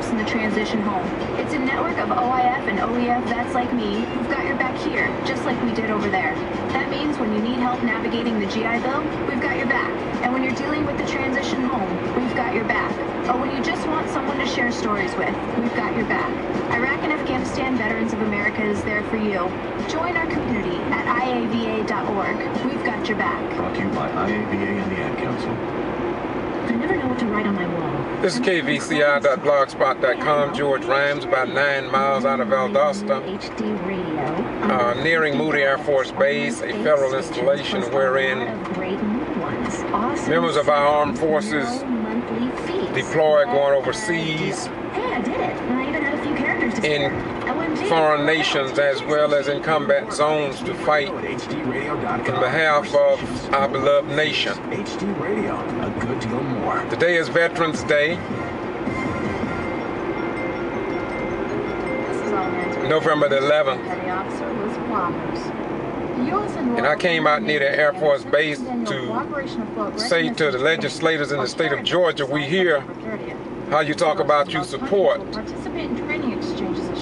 folks in the transition home. It's a network of OIF and OEF vets like me who've got your back here, just like we did over there. That means when you need help navigating the GI Bill, we've got your back. And when you're dealing with the transition home, we've got your back. Or when you just want someone to share stories with, we've got your back. Iraq and Afghanistan Veterans of America is there for you. Join our community at iava.org. We've got your back. Brought to you by IAVA and the Ad Council. I never know what to write on my wall. This is kvci.blogspot.com. George Rhymes, about 9 miles out of Valdosta, nearing Moody Air Force Base, a federal installation wherein members of our armed forces deploy going overseas in foreign nations as well as in combat zones to fight in behalf of our beloved nation. Today is Veterans Day, November the 11th, and I came out near the Air Force Base to say to the legislators in the state of Georgia, we hear how you talk about you support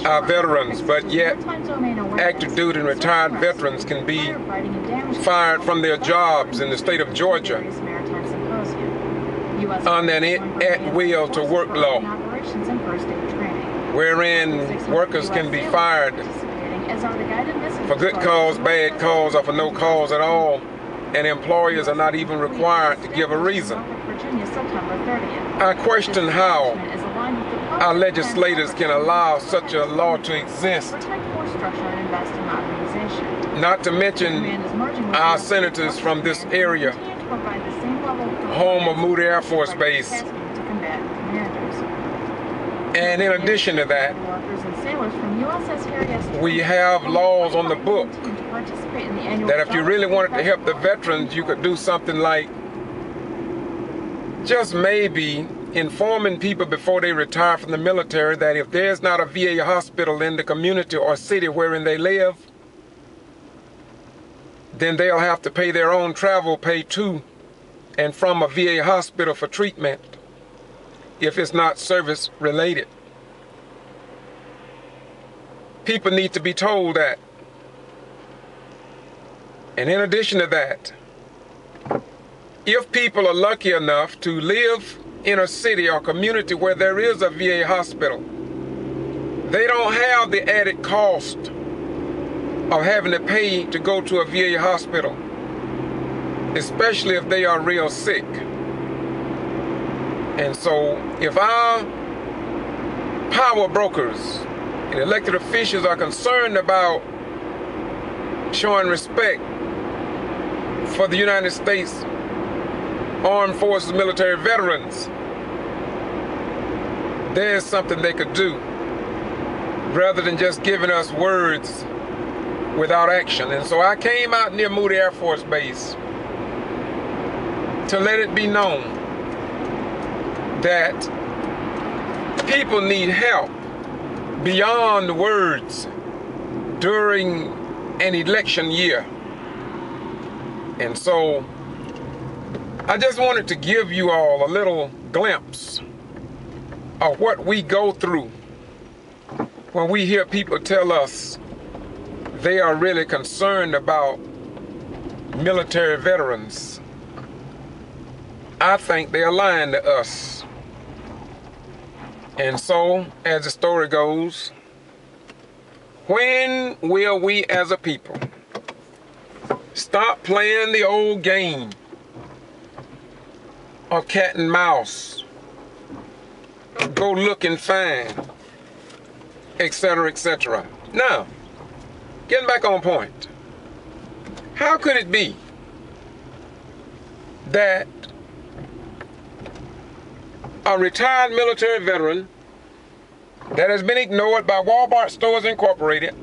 our veterans, but yet active duty and retired veterans can be fired from their jobs in the state of Georgia under an at-will to work law, wherein workers can be fired for good cause, bad cause, or for no cause at all, and employers are not even required to give a reason. I question how our legislators can allow such a law to exist, not to mention our senators from this area, home of Moody Air Force Base. And in addition to that, we have laws on the book that if you really wanted to help the veterans, you could do something like just maybe informing people before they retire from the military that if there's not a VA hospital in the community or city wherein they live, then they'll have to pay their own travel pay to and from a VA hospital for treatment if it's not service related. People need to be told that. And in addition to that, if people are lucky enough to live in a city or community where there is a VA hospital, they don't have the added cost of having to pay to go to a VA hospital, especially if they are real sick. And so if our power brokers and elected officials are concerned about showing respect for the United States Armed Forces military veterans, there's something they could do rather than just giving us words without action. And so I came out near Moody Air Force Base to let it be known that people need help beyond words during an election year. And so I just wanted to give you all a little glimpse of what we go through when we hear people tell us they are really concerned about military veterans. I think they are lying to us. And so, as the story goes, when will we as a people stop playing the old game of cat and mouse, go look and find, etc., etc.? Now, getting back on point, how could it be that a retired military veteran that has been ignored by Wal-Mart Stores Incorporated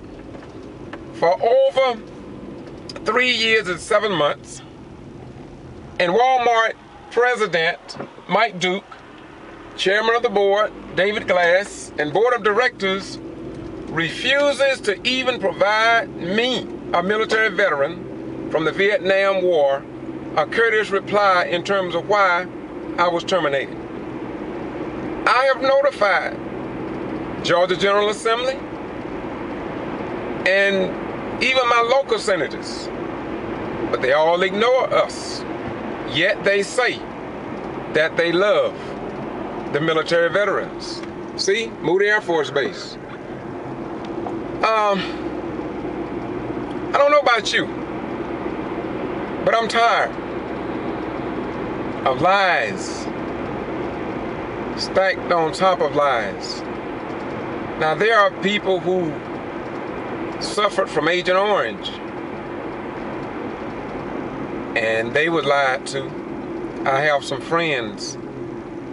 for over 3 years and 7 months, and Wal-Mart President Mike Duke, Chairman of the Board David Glass, and Board of Directors refuses to even provide me, a military veteran from the Vietnam War, a courteous reply in terms of why I was terminated. I have notified Georgia General Assembly, and even my local senators. But they all ignore us. Yet they say that they love the military veterans. See, Moody Air Force Base. I don't know about you, but I'm tired of lies stacked on top of lies. Now, there are people who suffered from Agent Orange, and they were lied to. I have some friends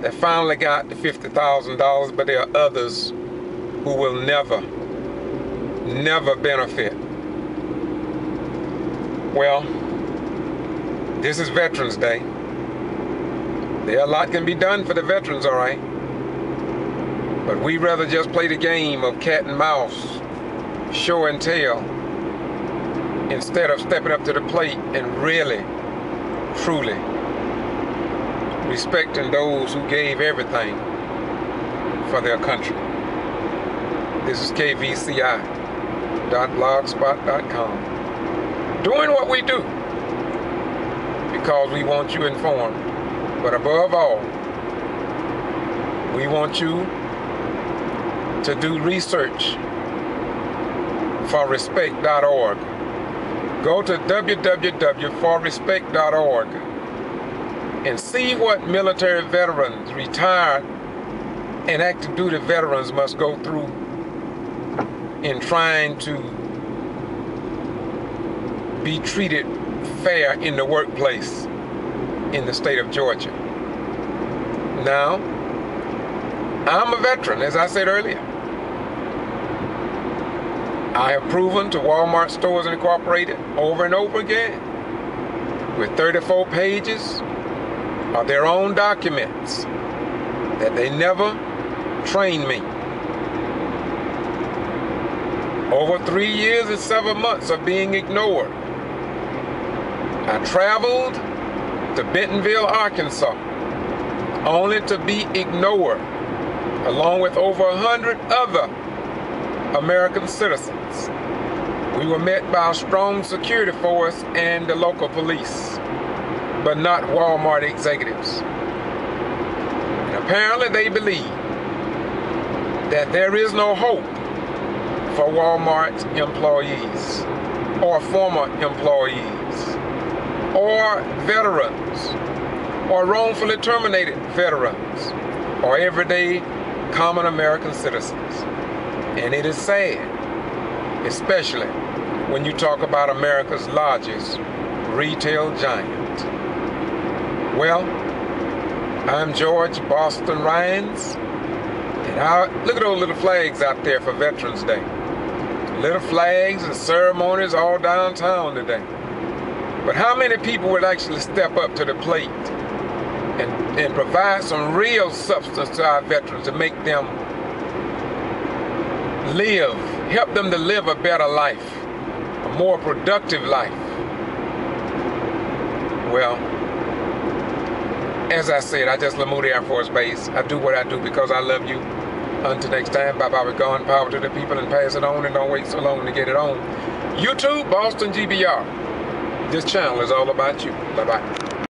that finally got the $50,000, but there are others who will never benefit. Well, this is Veterans Day. There a lot can be done for the veterans, all right. But we'd rather just play the game of cat and mouse, show and tell, instead of stepping up to the plate and really, truly respecting those who gave everything for their country. This is kvci.blogspot.com. Doing what we do because we want you informed. But above all, we want you to do research for respect.org. Go to www.forrespect.org and see what military veterans, retired and active duty veterans must go through in trying to be treated fair in the workplace in the state of Georgia. Now, I'm a veteran, as I said earlier. I have proven to Wal-Mart Stores Incorporated over and over again with 34 pages of their own documents that they never trained me. Over 3 years and 7 months of being ignored. I traveled to Bentonville, Arkansas, only to be ignored, along with over 100 other American citizens. We were met by a strong security force and the local police, but not Wal-Mart executives. And apparently they believe that there is no hope for Wal-Mart employees or former employees or veterans or wrongfully terminated veterans or everyday common American citizens. And it is sad, especially when you talk about America's largest retail giant. Well, I'm George Boston Ryans, and look at those little flags out there for Veterans Day. Little flags and ceremonies all downtown today. But how many people would actually step up to the plate and provide some real substance to our veterans to make them live, help them to live a better life, a more productive life? Well, as I said, I just love Moody Air Force Base. I do what I do because I love you. Until next time, bye-bye, we're gone. Power to the people and pass it on, and don't wait so long to get it on. YouTube, Boston G.B.R. This channel is all about you. Bye-bye.